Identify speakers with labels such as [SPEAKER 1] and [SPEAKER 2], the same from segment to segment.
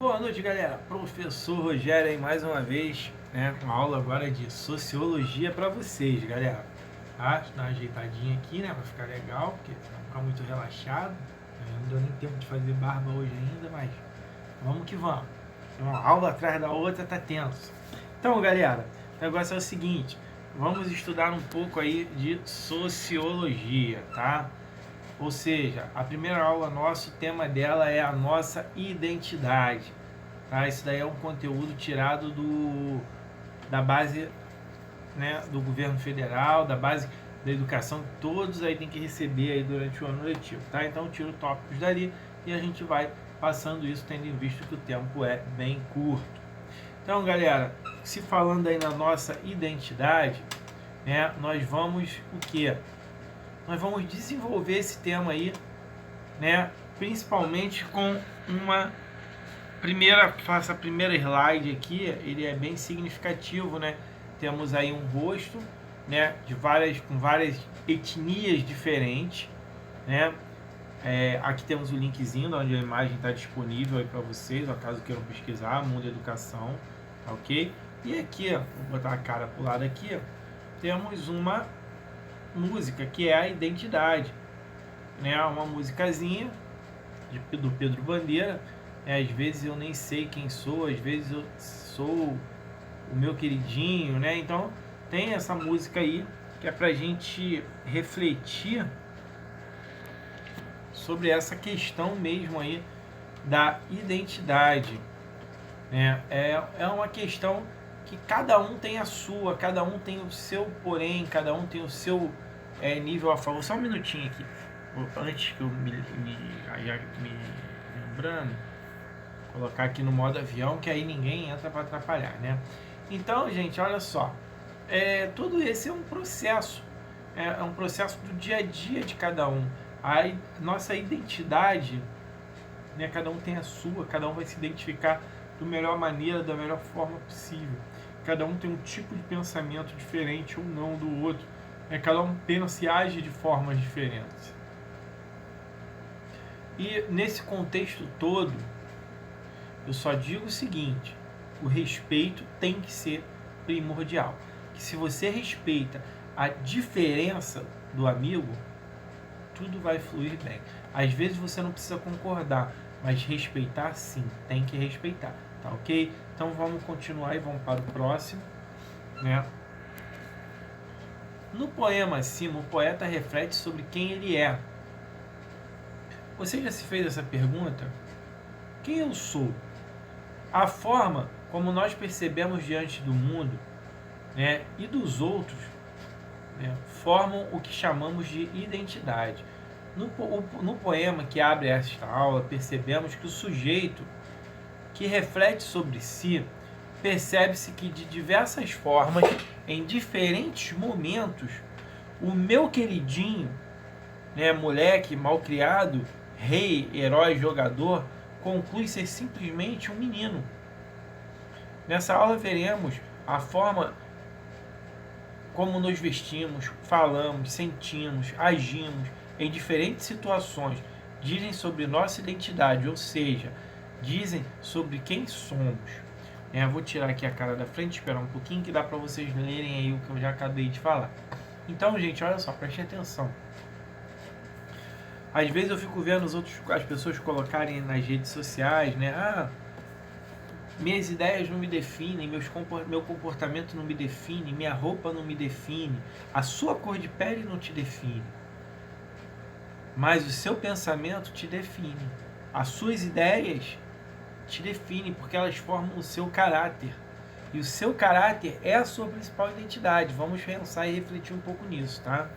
[SPEAKER 1] Boa noite, galera. Professor Rogério aí mais uma vez, né? Uma aula agora de sociologia para vocês, galera. Tá? Dar uma ajeitadinha aqui, né? Pra ficar legal, porque não ficar muito relaxado. Não deu nem tempo de fazer barba hoje ainda, mas vamos que vamos. Uma aula atrás da outra tá tenso. Então, galera, o negócio é o seguinte: vamos estudar um pouco aí de sociologia, tá? Ou seja, a primeira aula nossa, o tema dela é a nossa identidade. Tá? Isso daí é um conteúdo tirado da base, né, do governo federal, da base da educação, que todos aí tem que receber aí durante o ano letivo. Tá? Então eu tiro tópicos dali e a gente vai passando isso, tendo em vista que o tempo é bem curto. Então, galera, se falando aí na nossa identidade, né, nós vamos o quê? Nós vamos desenvolver esse tema aí, né, principalmente com essa primeira slide aqui, ele é bem significativo, né? Temos aí um rosto, né, com várias etnias diferentes, né? Aqui temos o linkzinho onde a imagem está disponível aí para vocês, ó, caso queiram pesquisar, Mundo Educação, tá ok? E aqui, ó, vou botar a cara pro lado aqui, ó, temos uma música que é a identidade, né? Uma musicazinha do Pedro Bandeira. Às vezes eu nem sei quem sou, às vezes eu sou o meu queridinho, né? Então tem essa música aí que é pra gente refletir sobre essa questão mesmo aí da identidade, né? É uma questão que cada um tem a sua, cada um tem o seu porém, cada um tem o seu nível a favor. Só um minutinho aqui, antes que eu me lembrando, colocar aqui no modo avião, que aí ninguém entra para atrapalhar, né? Então, gente, olha só, tudo esse é um processo, é um processo do dia a dia de cada um. A nossa identidade, né? Cada um tem a sua, cada um vai se identificar da melhor maneira, da melhor forma possível. Cada um tem um tipo de pensamento diferente ou não do outro. Cada um pensa e age de formas diferentes. E nesse contexto todo, eu só digo o seguinte: o respeito tem que ser primordial. Que se você respeita a diferença do amigo, tudo vai fluir bem. Às vezes você não precisa concordar, mas respeitar sim, tem que respeitar, tá ok? Então vamos continuar e vamos para o próximo, né? No poema acima, o poeta reflete sobre quem ele é. Você já se fez essa pergunta? Quem eu sou? A forma como nós percebemos diante do mundo, né, e dos outros, né, formam o que chamamos de identidade. No poema que abre esta aula, percebemos que o sujeito que reflete sobre si percebe-se que de diversas formas, em diferentes momentos, o meu queridinho, né, moleque, malcriado, rei, herói, jogador, conclui ser simplesmente um menino. Nessa aula veremos a forma como nos vestimos, falamos, sentimos, agimos em diferentes situações, dizem sobre nossa identidade, ou seja, dizem sobre quem somos. Vou tirar aqui a cara da frente, esperar um pouquinho que dá para vocês lerem aí o que eu já acabei de falar. Então, gente, olha só, preste atenção. Às vezes eu fico vendo as pessoas colocarem nas redes sociais, né? Minhas ideias não me definem, meu comportamento não me define, minha roupa não me define, a sua cor de pele não te define. Mas o seu pensamento te define. As suas ideias te definem porque elas formam o seu caráter. E o seu caráter é a sua principal identidade. Vamos pensar e refletir um pouco nisso, tá?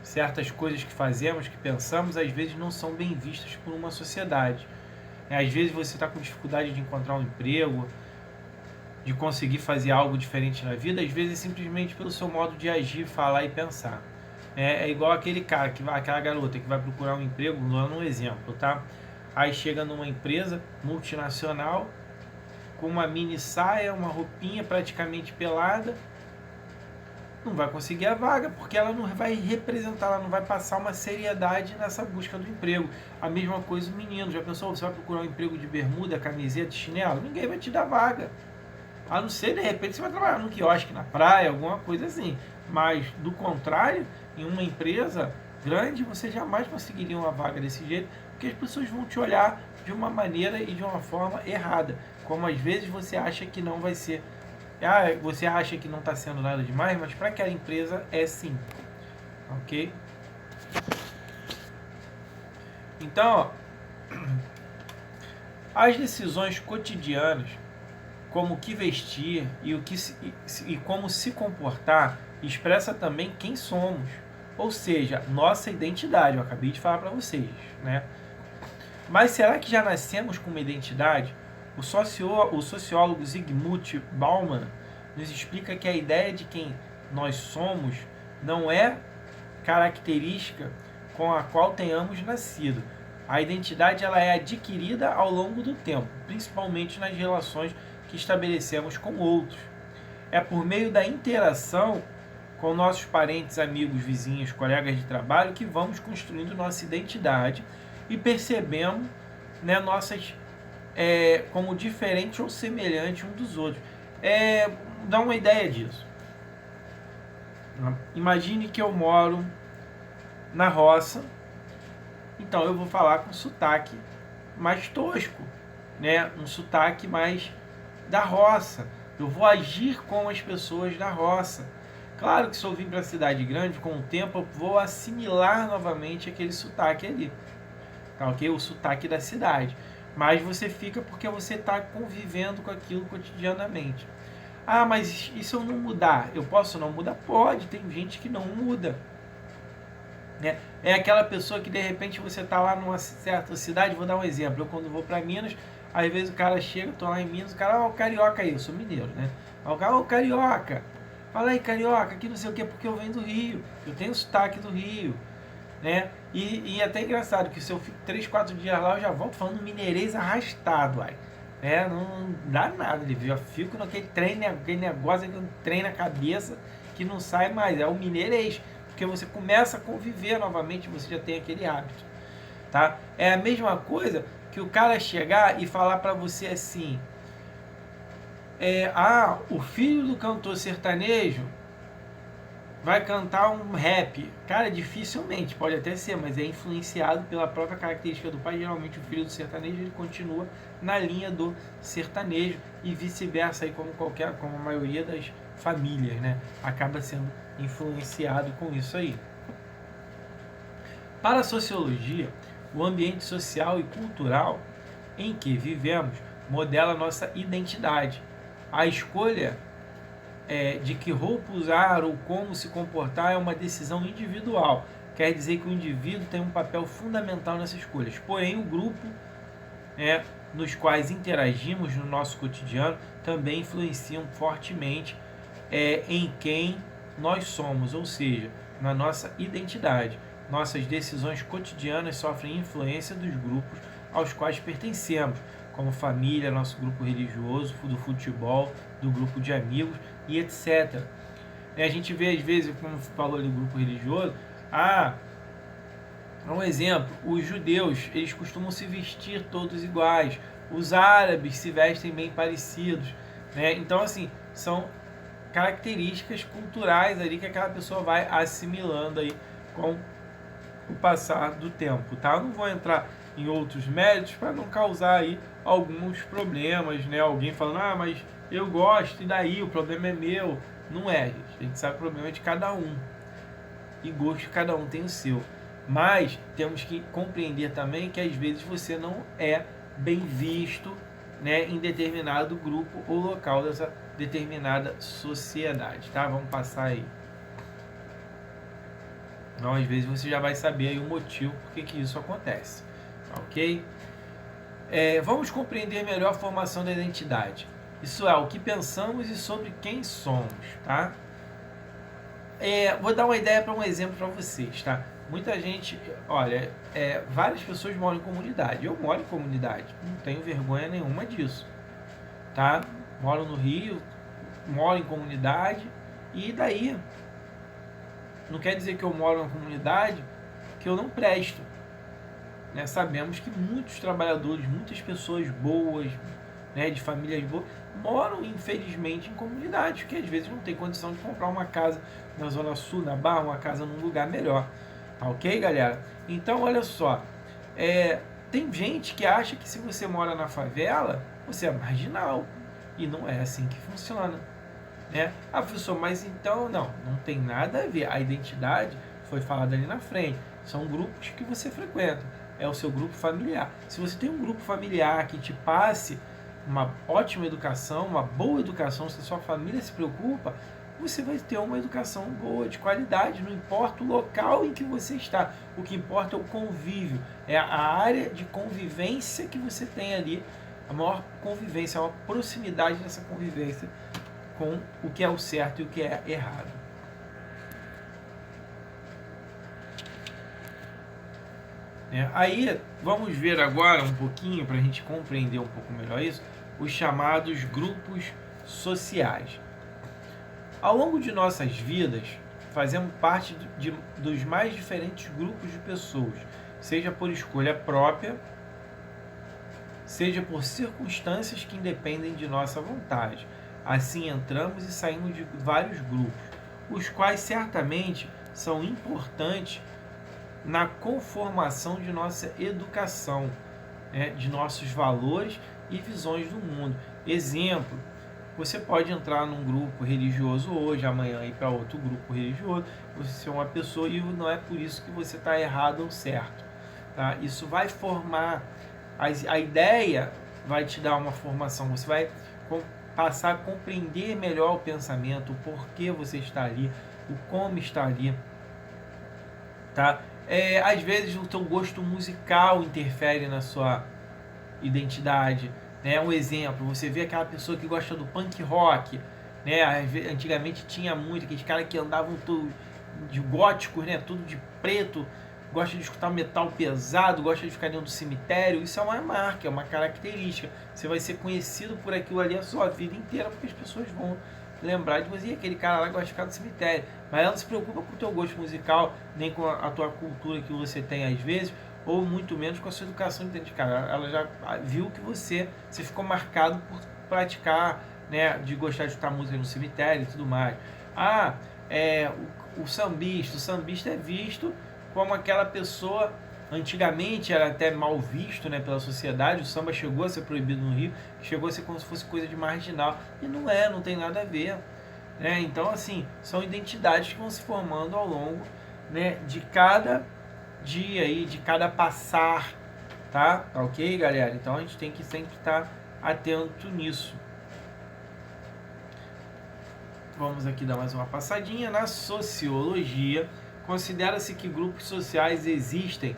[SPEAKER 1] Certas coisas que fazemos, que pensamos, às vezes não são bem vistas por uma sociedade. Às vezes você está com dificuldade de encontrar um emprego, de conseguir fazer algo diferente na vida, às vezes simplesmente pelo seu modo de agir, falar e pensar. É igual aquele cara, aquela garota que vai procurar um emprego, dando um exemplo, tá? Aí chega numa empresa multinacional, com uma mini saia, uma roupinha praticamente pelada, não vai conseguir a vaga, porque ela não vai representar, ela não vai passar uma seriedade nessa busca do emprego. A mesma coisa o menino, já pensou, você vai procurar um emprego de bermuda, camiseta, chinelo? Ninguém vai te dar vaga. A não ser, de repente, você vai trabalhar no quiosque, na praia, alguma coisa assim. Mas, do contrário, em uma empresa grande, você jamais conseguiria uma vaga desse jeito, porque as pessoas vão te olhar de uma maneira e de uma forma errada. Como às vezes você acha que não vai ser. Você acha que não está sendo nada demais, mas para aquela empresa é sim. Ok? Então, ó, as decisões cotidianas, como o que vestir e como se comportar, expressa também quem somos. Ou seja, nossa identidade. Eu acabei de falar para vocês, né? Mas será que já nascemos com uma identidade? O sociólogo Zygmunt Bauman nos explica que a ideia de quem nós somos não é característica com a qual tenhamos nascido. A identidade ela é adquirida ao longo do tempo, principalmente nas relações que estabelecemos com outros. É por meio da interação com nossos parentes, amigos, vizinhos, colegas de trabalho que vamos construindo nossa identidade e percebemos, né, nossas como diferente ou semelhante um dos outros. Dá uma ideia disso. Imagine que eu moro na roça, então eu vou falar com sotaque mais tosco, né? Um sotaque mais da roça. Eu vou agir como as pessoas da roça. Claro que se eu vim para a cidade grande, com o tempo eu vou assimilar novamente aquele sotaque ali, tá ok? O sotaque da cidade. Mas você fica porque você está convivendo com aquilo cotidianamente. Ah, mas e se eu não mudar? Eu posso não mudar? Pode, tem gente que não muda. Né? É aquela pessoa que de repente você está lá numa certa cidade, vou dar um exemplo, eu quando vou para Minas, às vezes o cara chega, eu tô lá em Minas, o cara, o carioca aí, eu sou mineiro, né? O cara, ô carioca, fala aí carioca, aqui não sei o que, porque eu venho do Rio, eu tenho sotaque do Rio, né? E é até engraçado que se eu fico 3, 4 dias lá, eu já volto falando mineirês arrastado, aí. Não dá nada, eu já fico naquele aquele negócio, aquele trem na cabeça que não sai mais, é o mineirês, porque você começa a conviver novamente, você já tem aquele hábito, tá? É a mesma coisa que o cara chegar e falar para você assim, o filho do cantor sertanejo vai cantar um rap. Cara, dificilmente, pode até ser, mas é influenciado pela própria característica do pai. Geralmente o filho do sertanejo ele continua na linha do sertanejo e vice-versa, aí como a maioria das famílias, né? Acaba sendo influenciado com isso aí. Para a sociologia, o ambiente social e cultural em que vivemos modela nossa identidade. A escolha de que roupa usar ou como se comportar é uma decisão individual. Quer dizer que o indivíduo tem um papel fundamental nessas escolhas. Porém, o grupo nos quais interagimos no nosso cotidiano também influenciam fortemente em quem nós somos, ou seja, na nossa identidade. Nossas decisões cotidianas sofrem influência dos grupos aos quais pertencemos, como família, nosso grupo religioso, do futebol, do grupo de amigos e etc. A gente vê às vezes, como falou do grupo religioso, um exemplo, os judeus, eles costumam se vestir todos iguais, os árabes se vestem bem parecidos, né? Então assim, são características culturais ali que aquela pessoa vai assimilando aí com o passar do tempo, tá? Eu não vou entrar em outros méritos para não causar aí alguns problemas, né? Alguém falando, mas eu gosto, e daí? O problema é meu. Não é, gente. A gente sabe que o problema é de cada um. E gosto de cada um tem o seu. Mas temos que compreender também que às vezes você não é bem visto, né, em determinado grupo ou local dessa determinada sociedade, tá? Vamos passar aí. Então, às vezes você já vai saber aí o motivo por que isso acontece, ok? Vamos compreender melhor a formação da identidade. Isso é o que pensamos e sobre quem somos, tá? Vou dar uma ideia para um exemplo para vocês, tá? Muita gente, olha, várias pessoas moram em comunidade. Eu moro em comunidade, não tenho vergonha nenhuma disso, tá? Moro no Rio, moro em comunidade e daí, não quer dizer que eu moro numa comunidade que eu não presto. Né? Sabemos que muitos trabalhadores, muitas pessoas boas, né, de famílias boas, moram infelizmente em comunidades que às vezes não tem condição de comprar uma casa na Zona Sul, na Barra, uma casa num lugar melhor. Tá ok, galera? Então, olha só, tem gente que acha que se você mora na favela, você é marginal. E não é assim que funciona. Né? Ah, professor, mas então não tem nada a ver. A identidade foi falada ali na frente. São grupos que você frequenta. É o seu grupo familiar. Se você tem um grupo familiar que te passe uma ótima educação, uma boa educação, se a sua família se preocupa, você vai ter uma educação boa, de qualidade, não importa o local em que você está. O que importa é o convívio, é a área de convivência que você tem ali, a maior convivência, a maior proximidade dessa convivência com o que é o certo e o que é errado. Aí, vamos ver agora um pouquinho, para a gente compreender um pouco melhor isso, os chamados grupos sociais. Ao longo de nossas vidas, fazemos parte dos mais diferentes grupos de pessoas, seja por escolha própria, seja por circunstâncias que independem de nossa vontade. Assim entramos e saímos de vários grupos, os quais certamente são importantes na conformação de nossa educação, né, de nossos valores e visões do mundo. Exemplo, você pode entrar num grupo religioso hoje, amanhã ir para outro grupo religioso, você é uma pessoa e não é por isso que você está errado ou certo. Tá? Isso vai formar, a ideia vai te dar uma formação, você vai passar a compreender melhor o pensamento, o porquê você está ali, o como está ali. Tá? Às vezes o teu gosto musical interfere na sua identidade. Né? Um exemplo, você vê aquela pessoa que gosta do punk rock, né? Antigamente tinha muito, aqueles caras que andavam tudo de góticos, né? Tudo de preto, gosta de escutar metal pesado, gosta de ficar dentro do cemitério. Isso é uma marca, é uma característica. Você vai ser conhecido por aquilo ali a sua vida inteira, porque as pessoas vão lembrar de você. E aquele cara lá gosta de ficar no cemitério. Mas ela não se preocupa com o teu gosto musical, nem com a tua cultura que você tem às vezes, ou muito menos com a sua educação dentro de casa. Ela já viu que você ficou marcado por praticar, né, de gostar de escutar música no cemitério e tudo mais. O sambista é visto como aquela pessoa, antigamente era até mal visto, né, pela sociedade. O samba chegou a ser proibido no Rio, chegou a ser como se fosse coisa de marginal, e não tem nada a ver. Né? Então, assim, são identidades que vão se formando ao longo, né, de cada dia aí, de cada passar, tá? Ok, galera? Então a gente tem que sempre estar atento nisso. Vamos aqui dar mais uma passadinha. Na sociologia, considera-se que grupos sociais existem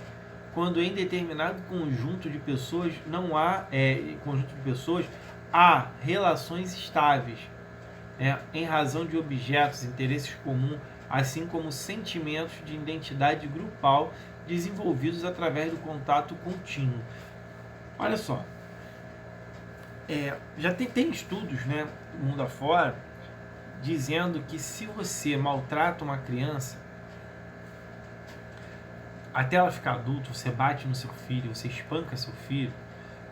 [SPEAKER 1] quando em determinado conjunto de pessoas há relações estáveis, né, em razão de objetos, interesses comuns, assim como sentimentos de identidade grupal desenvolvidos através do contato contínuo. Olha só, já tem estudos, né, mundo afora, dizendo que se você maltrata uma criança, até ela ficar adulto, você bate no seu filho, você espanca seu filho,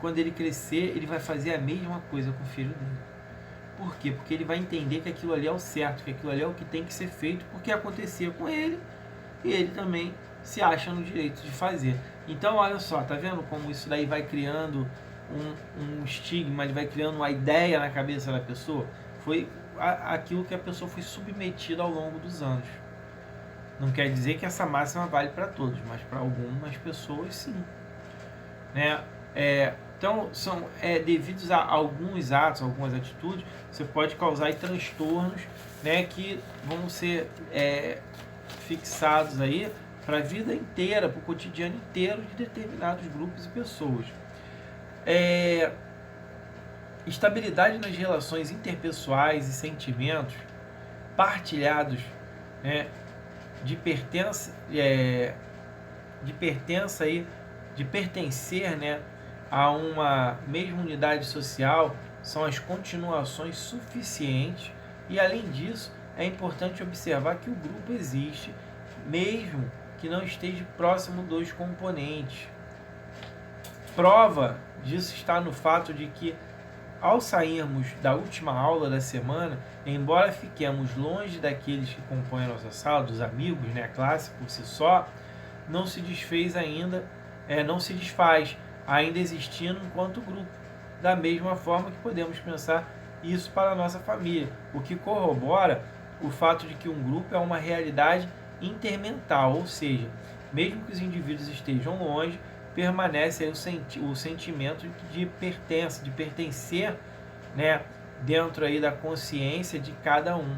[SPEAKER 1] quando ele crescer, ele vai fazer a mesma coisa com o filho dele. Por quê? Porque ele vai entender que aquilo ali é o certo, que aquilo ali é o que tem que ser feito, porque acontecia com ele, e ele também se acha no direito de fazer. Então, olha só, tá vendo como isso daí vai criando um estigma, ele vai criando uma ideia na cabeça da pessoa? Foi aquilo que a pessoa foi submetida ao longo dos anos. Não quer dizer que essa máxima vale para todos, mas para algumas pessoas sim. Né? Então, são devidos a alguns atos, algumas atitudes, você pode causar transtornos, né, que vão ser fixados aí para a vida inteira, para o cotidiano inteiro de determinados grupos e pessoas. Estabilidade nas relações interpessoais e sentimentos partilhados, né, de pertencer, né, a uma mesma unidade social são as continuações suficientes, e além disso é importante observar que o grupo existe mesmo que não esteja próximo dos componentes. Prova disso está no fato de que, ao sairmos da última aula da semana, embora fiquemos longe daqueles que compõem a nossa sala, dos amigos, né, a classe por si só, não se desfaz, ainda existindo enquanto grupo. Da mesma forma que podemos pensar isso para a nossa família, o que corrobora o fato de que um grupo é uma realidade intermental, ou seja, mesmo que os indivíduos estejam longe, permanece aí o sentimento de pertença, de pertencer, né, dentro aí da consciência de cada um.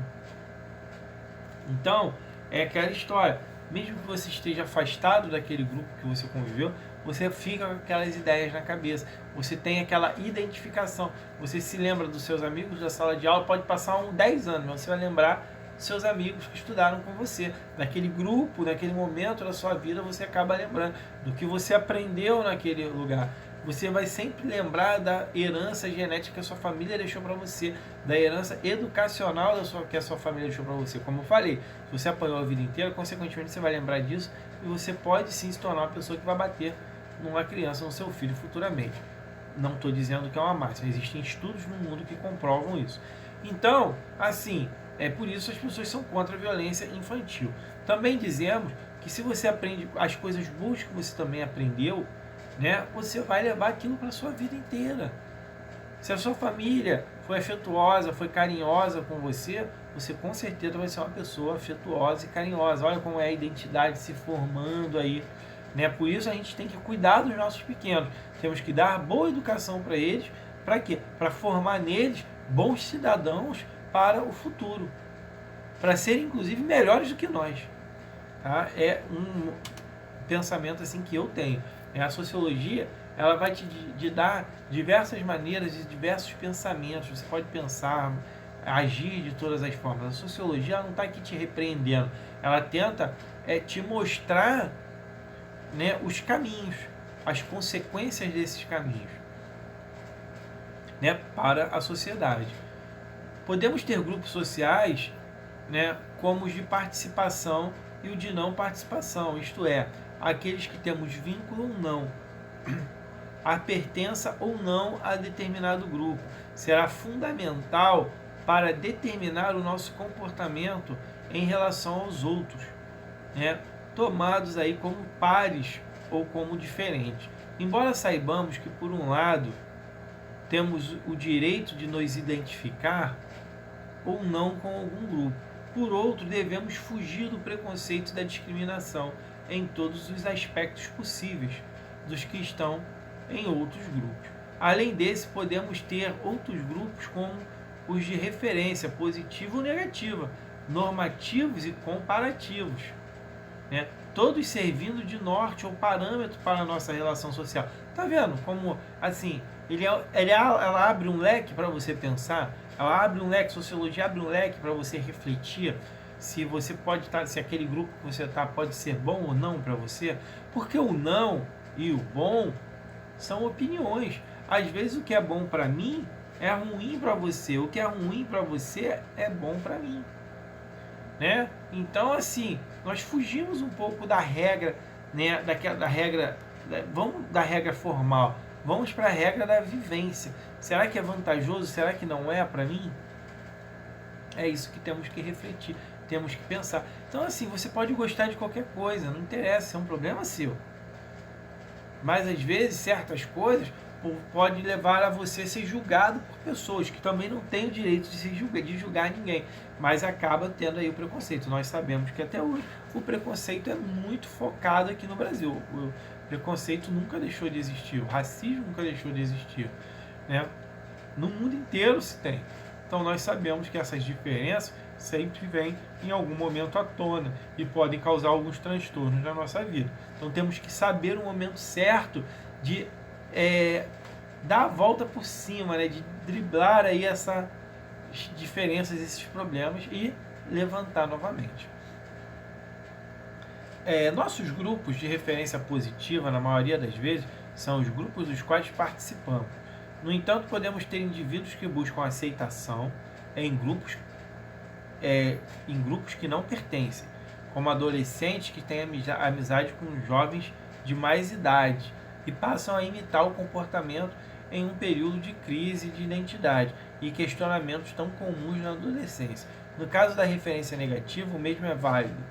[SPEAKER 1] Então, é aquela história, mesmo que você esteja afastado daquele grupo que você conviveu, você fica com aquelas ideias na cabeça, você tem aquela identificação, você se lembra dos seus amigos da sala de aula, pode passar 10 anos, mas você vai lembrar dos seus amigos que estudaram com você, naquele grupo, naquele momento da sua vida, você acaba lembrando do que você aprendeu naquele lugar. Você vai sempre lembrar da herança genética que a sua família deixou para você, da herança educacional que a sua família deixou para você. Como eu falei, se você apanhou a vida inteira, consequentemente você vai lembrar disso e você pode sim se tornar uma pessoa que vai bater numa criança, no seu filho futuramente. Não estou dizendo que é uma máxima, existem estudos no mundo que comprovam isso. Então, assim, é por isso as pessoas são contra a violência infantil. Também dizemos que se você aprende as coisas boas que você também aprendeu, né, você vai levar aquilo para a sua vida inteira. Se a sua família foi afetuosa, foi carinhosa com você, você com certeza vai ser uma pessoa afetuosa e carinhosa. Olha como é a identidade se formando aí, né? Por isso a gente tem que cuidar dos nossos pequenos. Temos que dar boa educação para eles. Para quê? Para formar neles bons cidadãos para o futuro. Para serem, inclusive, melhores do que nós. Tá? É um pensamento assim que eu tenho. A sociologia, ela vai te dar diversas maneiras e diversos pensamentos. Você pode pensar, agir de todas as formas. A sociologia, ela não está aqui te repreendendo. Ela tenta te mostrar, né, os caminhos, as consequências desses caminhos, né, para a sociedade. Podemos ter grupos sociais, né, como os de participação e o de não participação, isto é, aqueles que temos vínculo ou não, a pertença ou não a determinado grupo, será fundamental para determinar o nosso comportamento em relação aos outros, né, tomados aí como pares ou como diferentes. Embora saibamos que, por um lado, temos o direito de nos identificar ou não com algum grupo, por outro, devemos fugir do preconceito e da discriminação em todos os aspectos possíveis dos que estão em outros grupos. Além desse, podemos ter outros grupos como os de referência, positiva ou negativa, normativos e comparativos, né? Todos servindo de norte ou parâmetro para a nossa relação social. Tá vendo como, assim, ela abre um leque para você pensar, ela abre um leque, sociologia abre um leque para você refletir se você pode estar, se aquele grupo que você está pode ser bom ou não para você, porque o não e o bom são opiniões. Às vezes o que é bom para mim é ruim para você, o que é ruim para você é bom para mim, né? Então, assim, nós fugimos um pouco da regra, né, da regra, vamos da regra formal, vamos para a regra da vivência. Será que é vantajoso? Será que não é para mim? É isso que temos que refletir, temos que pensar. Então, assim, você pode gostar de qualquer coisa, não interessa, é um problema seu. Mas, às vezes, certas coisas pode levar a você ser julgado por pessoas que também não têm o direito de julgar ninguém, mas acaba tendo aí o preconceito. Nós sabemos que até hoje o preconceito é muito focado aqui no Brasil. O preconceito nunca deixou de existir, o racismo nunca deixou de existir, né? No mundo inteiro se tem. Então nós sabemos que essas diferenças sempre vêm em algum momento à tona e podem causar alguns transtornos na nossa vida. Então temos que saber o momento certo de dar a volta por cima, né, de driblar aí essas diferenças, esses problemas e levantar novamente. Nossos grupos de referência positiva, na maioria das vezes, são os grupos dos quais participamos. No entanto, podemos ter indivíduos que buscam aceitação em grupos que não pertencem. como adolescentes que têm amizade com jovens de mais idade e passam a imitar o comportamento em um período de crise de identidade e questionamentos tão comuns na adolescência. No caso da referência negativa, o mesmo é válido.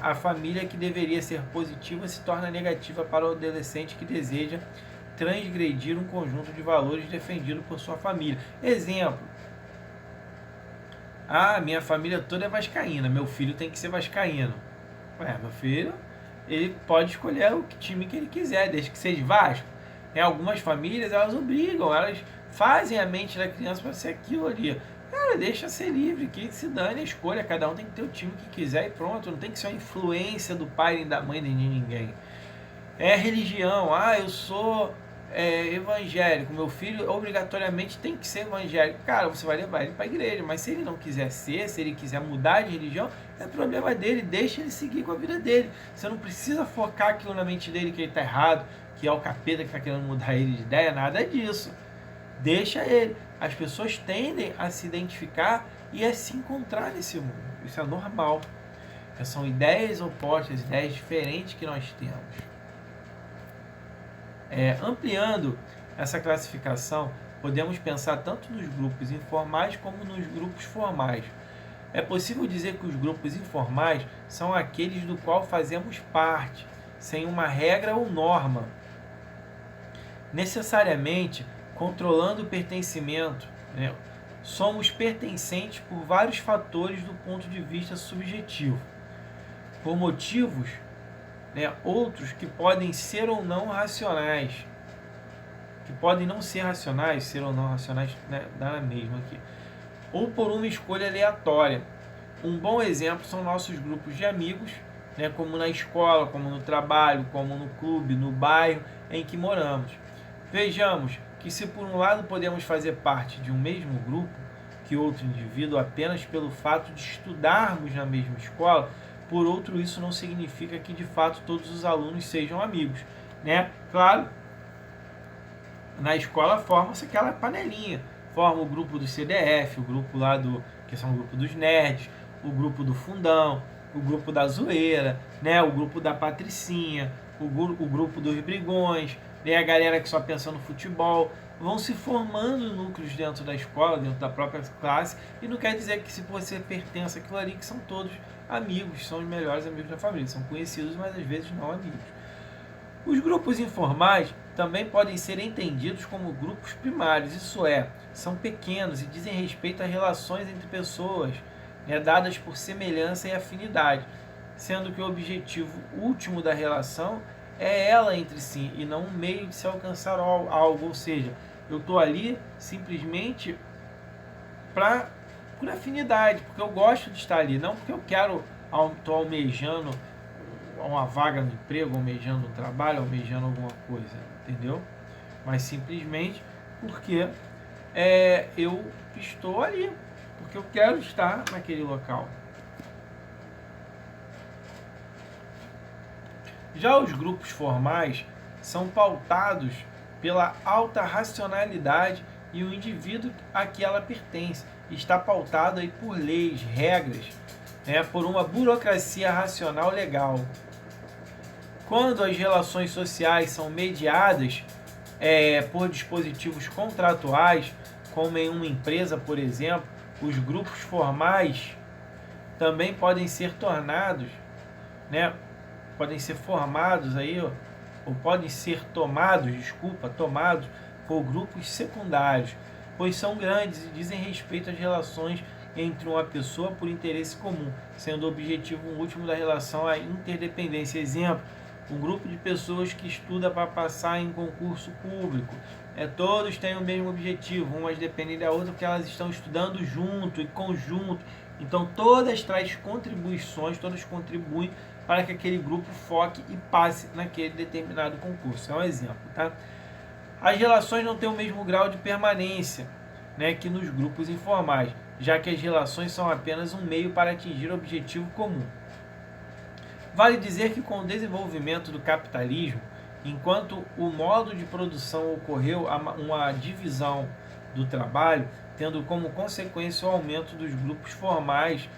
[SPEAKER 1] A família que deveria ser positiva se torna negativa para o adolescente que deseja transgredir um conjunto de valores defendido por sua família. Exemplo: minha família toda é vascaína, meu filho tem que ser vascaíno. Meu filho, ele pode escolher o time que ele quiser, desde que seja Vasco. Algumas famílias, elas obrigam, elas fazem a mente da criança para ser aquilo ali. Cara, deixa ser livre, que se dane a escolha, cada um tem que ter o time que quiser e pronto, não tem que ser uma influência do pai nem da mãe nem de ninguém. Religião, eu sou evangélico, meu filho obrigatoriamente tem que ser evangélico. Cara, você vai levar ele para a igreja, mas se ele não quiser ser, se ele quiser mudar de religião, é problema dele, deixa ele seguir com a vida dele. Você não precisa focar aquilo na mente dele que ele está errado, que é o capeta que está querendo mudar ele de ideia, nada disso. Deixa ele. As pessoas tendem a se identificar e a se encontrar nesse mundo. Isso é normal. São ideias opostas, ideias diferentes que nós temos. Ampliando essa classificação, podemos pensar tanto nos grupos informais como nos grupos formais. É possível dizer que os grupos informais são aqueles do qual fazemos parte, sem uma regra ou norma, necessariamente controlando o pertencimento. Somos pertencentes por vários fatores do ponto de vista subjetivo, por motivos outros que podem ser ou não racionais, que podem não ser racionais, ser ou não racionais, dá na mesma aqui, ou por uma escolha aleatória. Um bom exemplo são nossos grupos de amigos, como na escola, como no trabalho, como no clube, no bairro em que moramos. Vejamos que se por um lado podemos fazer parte de um mesmo grupo que outro indivíduo apenas pelo fato de estudarmos na mesma escola, por outro, isso não significa que de fato todos os alunos sejam amigos. Claro, na escola forma-se aquela panelinha, forma o grupo do CDF, o grupo lá que são o grupo dos nerds, o grupo do fundão, o grupo da zoeira, o grupo da patricinha, o grupo dos brigões, a galera que só pensa no futebol. Vão se formando núcleos dentro da escola, dentro da própria classe, e não quer dizer que se você pertence àquilo ali, que são todos amigos, são os melhores amigos da família, são conhecidos, mas às vezes não amigos. Os grupos informais também podem ser entendidos como grupos primários, isso é, são pequenos e dizem respeito a relações entre pessoas, dadas por semelhança e afinidade, sendo que o objetivo último da relação é ela entre si e não um meio de se alcançar algo, ou seja, eu estou ali simplesmente por afinidade, porque eu gosto de estar ali, não porque eu estou almejando uma vaga no emprego, almejando um trabalho, almejando alguma coisa, entendeu? Mas simplesmente porque eu estou ali, porque eu quero estar naquele local. Já os grupos formais são pautados pela alta racionalidade e o indivíduo a que ela pertence está pautado aí por leis, regras, por uma burocracia racional legal. Quando as relações sociais são mediadas por dispositivos contratuais, como em uma empresa, por exemplo, os grupos formais também podem ser tornados, podem ser formados aí, ou podem ser tomados por grupos secundários, pois são grandes e dizem respeito às relações entre uma pessoa por interesse comum, sendo o objetivo último da relação a interdependência. Exemplo, um grupo de pessoas que estuda para passar em concurso público. Todos têm o mesmo objetivo, umas dependem da outra porque elas estão estudando junto, em conjunto. Então todas trazem contribuições, todas contribuem para que aquele grupo foque e passe naquele determinado concurso. É um exemplo, tá? As relações não têm o mesmo grau de permanência, que nos grupos informais, já que as relações são apenas um meio para atingir o objetivo comum. Vale dizer que com o desenvolvimento do capitalismo, enquanto o modo de produção ocorreu uma divisão do trabalho, tendo como consequência o aumento dos grupos formais,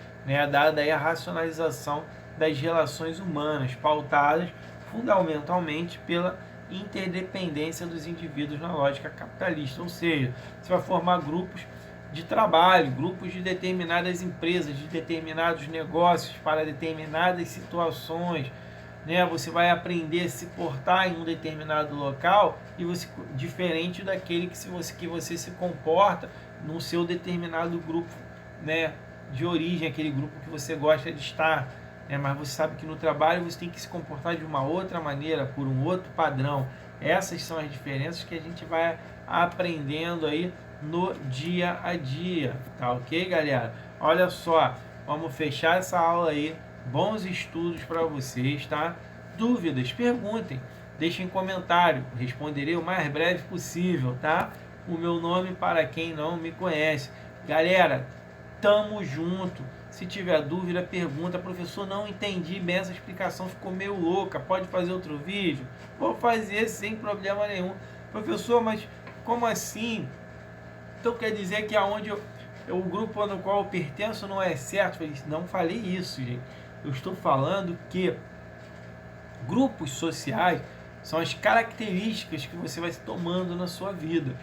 [SPEAKER 1] dada aí a racionalização das relações humanas, pautadas fundamentalmente pela interdependência dos indivíduos na lógica capitalista. Ou seja, você vai formar grupos de trabalho, grupos de determinadas empresas, de determinados negócios para determinadas situações, né? Você vai aprender a se portar em um determinado local e você, diferente daquele que você se comporta no seu determinado grupo, né, de origem, aquele grupo que você gosta de estar, né? Mas você sabe que no trabalho você tem que se comportar de uma outra maneira, por um outro padrão. Essas são as diferenças que a gente vai aprendendo aí no dia a dia, tá ok, galera? Olha só, vamos fechar essa aula aí. Bons estudos para vocês, tá? Dúvidas, perguntem, deixem comentário, responderei o mais breve possível, tá? O meu nome para quem não me conhece. Galera, tamo junto. Se tiver dúvida, pergunta. Professor, não entendi bem essa explicação, ficou meio louca, pode fazer outro vídeo? Vou fazer sem problema nenhum. Professor, mas como assim? Então quer dizer que o grupo no qual eu pertenço não é certo? Não falei isso, gente. Eu estou falando que grupos sociais são as características que você vai tomando na sua vida.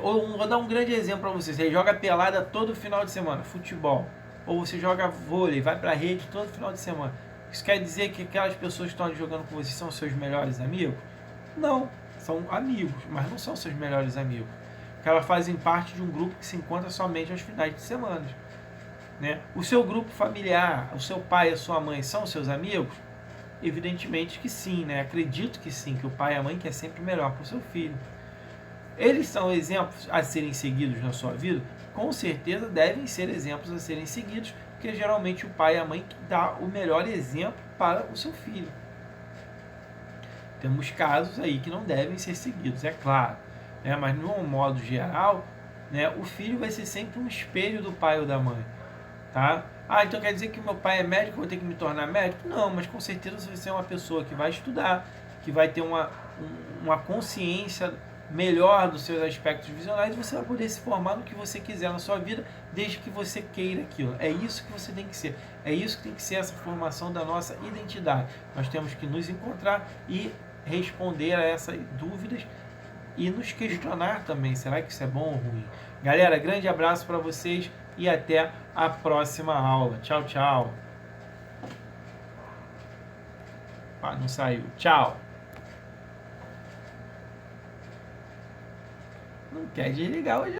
[SPEAKER 1] Vou dar um grande exemplo para vocês. Você joga pelada todo final de semana, futebol. Ou você joga vôlei, vai para a rede todo final de semana. Isso quer dizer que aquelas pessoas que estão jogando com você são seus melhores amigos? Não, são amigos, mas não são seus melhores amigos. Porque elas fazem parte de um grupo que se encontra somente aos finais de semana. Né? O seu grupo familiar, o seu pai e a sua mãe são seus amigos? Evidentemente que sim, né? Acredito que sim, que o pai e a mãe quer sempre o melhor para o seu filho. Eles são exemplos a serem seguidos na sua vida? Com certeza devem ser exemplos a serem seguidos, porque geralmente o pai e a mãe dá o melhor exemplo para o seu filho. Temos casos aí que não devem ser seguidos, é claro, né? Mas no modo geral, né, o filho vai ser sempre um espelho do pai ou da mãe, tá? Ah, então quer dizer que meu pai é médico, eu vou ter que me tornar médico? Não, mas com certeza você vai ser uma pessoa que vai estudar, que vai ter uma consciência melhor dos seus aspectos visionais, e você vai poder se formar no que você quiser na sua vida, desde que você queira aquilo. É isso que você tem que ser. É isso que tem que ser essa formação da nossa identidade. Nós temos que nos encontrar e responder a essas dúvidas e nos questionar também. Será que isso é bom ou ruim? Galera, grande abraço para vocês e até a próxima aula. Tchau, tchau. Ah, não saiu. Tchau. Não quer desligar hoje.